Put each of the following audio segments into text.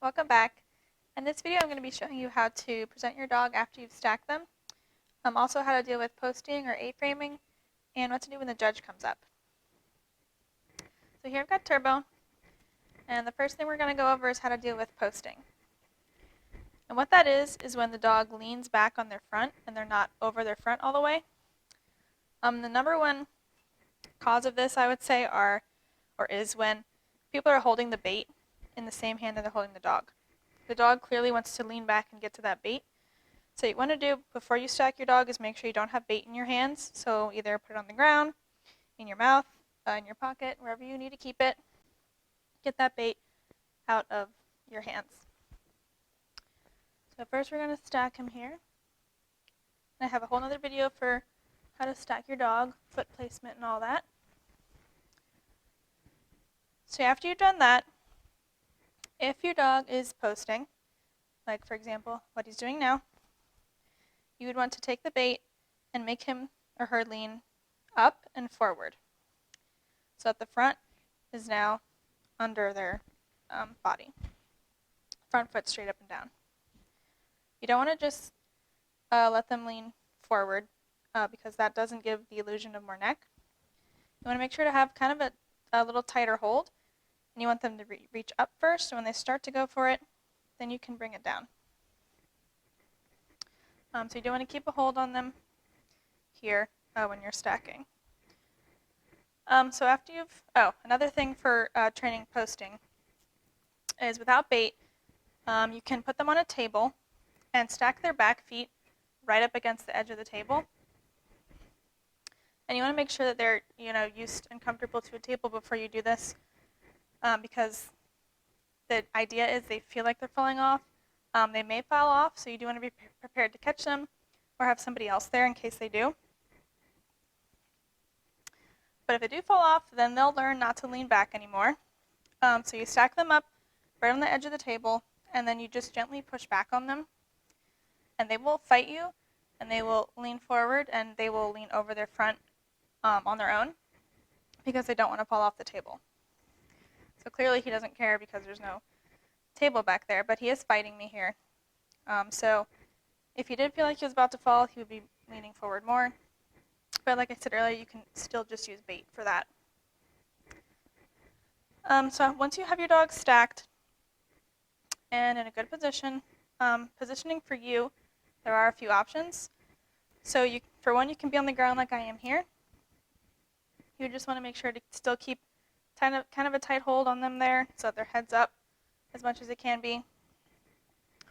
Welcome back. In this video I'm going to be showing you how to present your dog after you've stacked them, also how to deal with posting or A-framing, and what to do when the judge comes up. So here I've got Turbo, and the first thing we're going to go over is how to deal with posting. And what that is when the dog leans back on their front and they're not over their front all the way. The number one cause of this, I would say, is when people are holding the bait in the same hand that they're holding the dog. The dog clearly wants to lean back and get to that bait. So what you want to do before you stack your dog is make sure you don't have bait in your hands. So either put it on the ground, in your mouth, in your pocket, wherever you need to keep it. Get that bait out of your hands. So first we're going to stack him here. And I have a whole other video for how to stack your dog, foot placement and all that. So after you've done that, if your dog is posting, like for example what he's doing now, you would want to take the bait and make him or her lean up and forward. So that the front is now under their body. Front foot straight up and down. You don't want to just let them lean forward because that doesn't give the illusion of more neck. You want to make sure to have kind of a little tighter hold. And you want them to reach up first, and when they start to go for it, then you can bring it down. So you do want to keep a hold on them here when you're stacking. So after you've, another thing for training posting is without bait, you can put them on a table and stack their back feet right up against the edge of the table. And you want to make sure that they're used and comfortable to a table before you do this. Because the idea is they feel like they're falling off. They may fall off, so you do want to be prepared to catch them or have somebody else there in case they do. But if they do fall off, then they'll learn not to lean back anymore. So you stack them up right on the edge of the table, and then you just gently push back on them. And they will fight you, and they will lean forward, and they will lean over their front on their own because they don't want to fall off the table. So clearly he doesn't care because there's no table back there, but he is fighting me here. So if he did feel like he was about to fall, he would be leaning forward more. But like I said earlier, you can still just use bait for that. So once you have your dog stacked and in a good position, positioning for you, there are a few options. So for one, you can be on the ground like I am here. You just want to make sure to still keep kind of a tight hold on them there so that their head's up as much as it can be.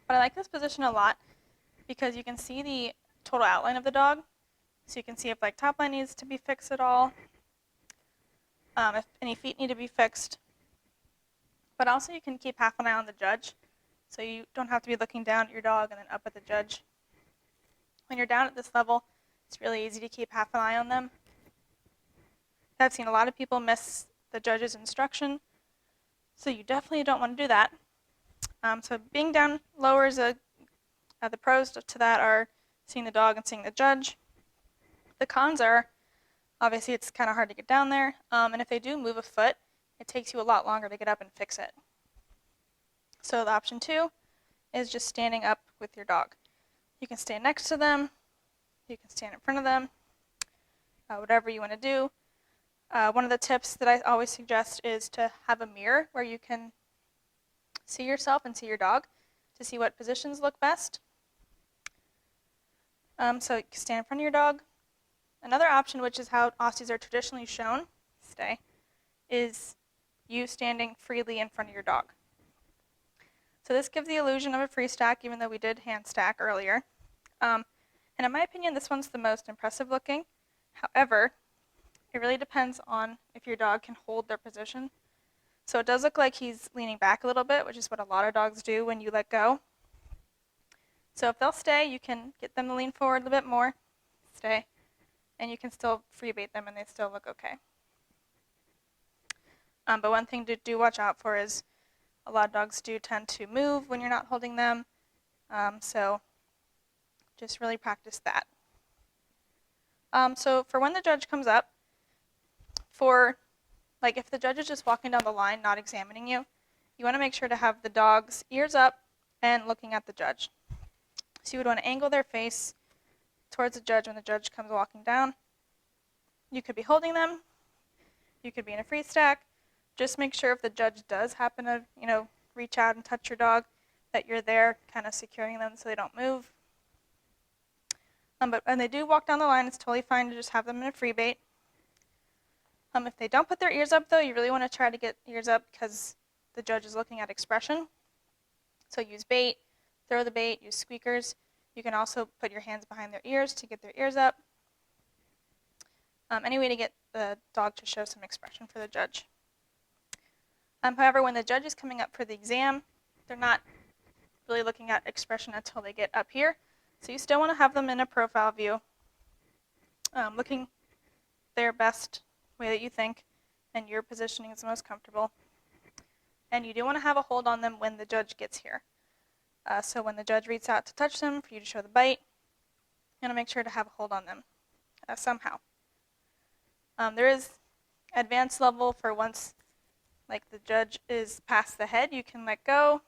But I like this position a lot because you can see the total outline of the dog. So you can see if top line needs to be fixed at all, if any feet need to be fixed. But also you can keep half an eye on the judge so you don't have to be looking down at your dog and then up at the judge. When you're down at this level, it's really easy to keep half an eye on them. I've seen a lot of people miss the judge's instruction, so you definitely don't want to do that. So being down lowers the pros to that are seeing the dog and seeing the judge. The cons are, obviously it's kind of hard to get down there, and if they do move a foot, it takes you a lot longer to get up and fix it. So the option 2 is just standing up with your dog. You can stand next to them, you can stand in front of them, whatever you want to do. One of the tips that I always suggest is to have a mirror where you can see yourself and see your dog to see what positions look best. So you can stand in front of your dog. Another option, which is how Aussies are traditionally shown, is you standing freely in front of your dog. So this gives the illusion of a free stack, even though we did hand stack earlier. And in my opinion, this one's the most impressive looking. However, it really depends on if your dog can hold their position. So it does look like he's leaning back a little bit, which is what a lot of dogs do when you let go. So if they'll stay, you can get them to lean forward a little bit more, stay, and you can still free bait them and they still look okay. But one thing to do watch out for is a lot of dogs do tend to move when you're not holding them. So just really practice that. So for when the judge comes up, if the judge is just walking down the line, not examining you, you want to make sure to have the dog's ears up and looking at the judge. So you would want to angle their face towards the judge when the judge comes walking down. You could be holding them. You could be in a free stack. Just make sure if the judge does happen to, reach out and touch your dog, that you're there kind of securing them so they don't move. But when they do walk down the line, it's totally fine to just have them in a free bait. If they don't put their ears up, though, you really want to try to get ears up because the judge is looking at expression. So use bait, throw the bait, use squeakers. You can also put your hands behind their ears to get their ears up. Any way to get the dog to show some expression for the judge. However, when the judge is coming up for the exam, they're not really looking at expression until they get up here. So you still want to have them in a profile view, looking their best way that you think, and your positioning is the most comfortable. And you do want to have a hold on them when the judge gets here. So when the judge reaches out to touch them for you to show the bite, you want to make sure to have a hold on them somehow. There is advanced level for once like the judge is past the head, you can let go,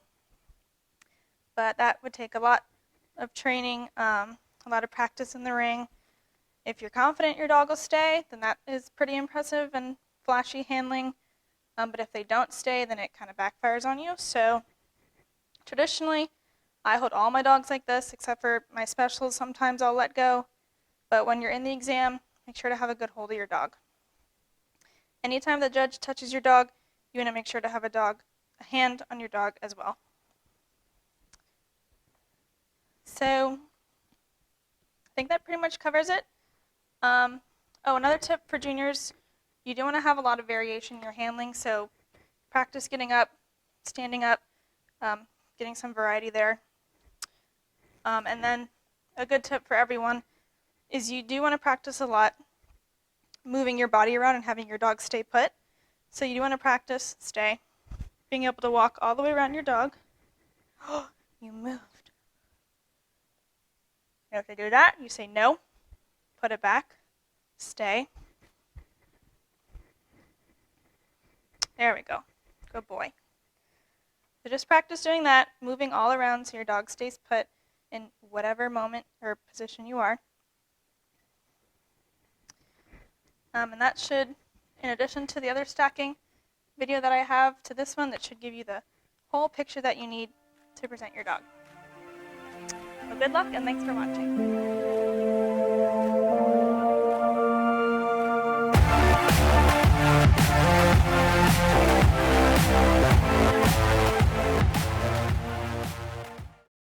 but that would take a lot of training, a lot of practice in the ring. If you're confident your dog will stay, then that is pretty impressive and flashy handling. But if they don't stay, then it kind of backfires on you. So traditionally, I hold all my dogs like this, except for my specials. Sometimes I'll let go. But when you're in the exam, make sure to have a good hold of your dog. Anytime the judge touches your dog, you want to make sure to have a hand on your dog as well. So I think that pretty much covers it. Another tip for juniors, you do want to have a lot of variation in your handling, so practice getting up, standing up, getting some variety there. And then a good tip for everyone is you do want to practice a lot moving your body around and having your dog stay put. So you do want to practice stay, being able to walk all the way around your dog. Oh, you moved. And if they do that, you say no, put it back, stay. There we go. Good boy. So just practice doing that, moving all around so your dog stays put in whatever moment or position you are. And that should, in addition to the other stacking video that I have to this one, that should give you the whole picture that you need to present your dog. Well, good luck and thanks for watching.